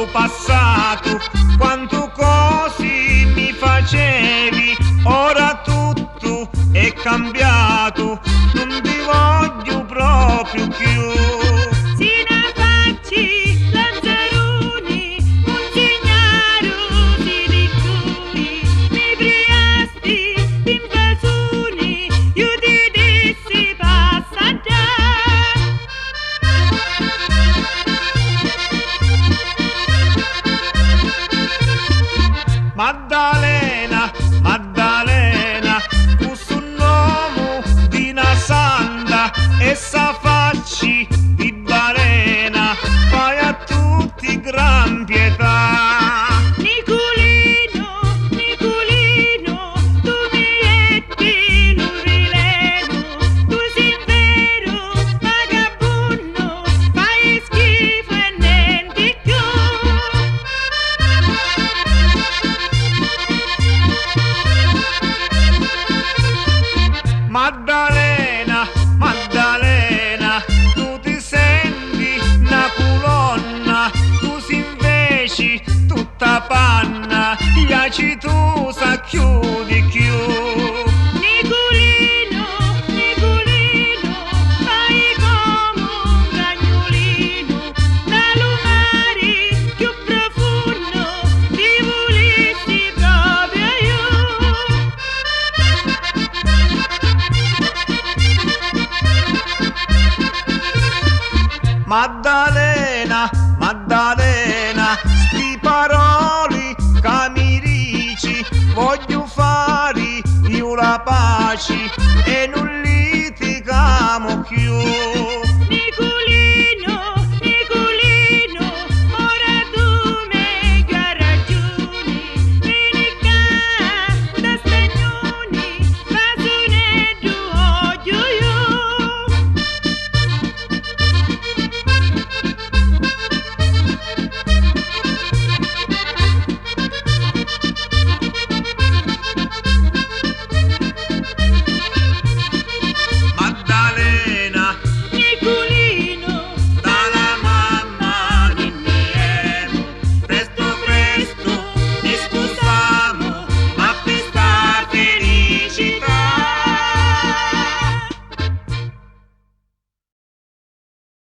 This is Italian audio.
tu passato, quanto così mi facevi, ora tutto è cambiato, non ti voglio proprio più. Maddalena, Maddalena, tu sei un uomo di una santa e sa facci di balena, fai a tutti gran pietà. Nicolino, Nicolino, tu mi metti l'urileno, tu sei vero vagabondo, fai schifo e niente più. Maddalena, Maddalena, tu ti senti una colonna, tu si inveci tutta panna, piaci tu sa chiudi chiù. Nicolino, Nicolino, fai come un cagnolino, dallo mare più profondo, ti volessi proprio io. Maddalena, Maddalena, sti parole che mi dici, voglio fare io la pace e non litigamo più.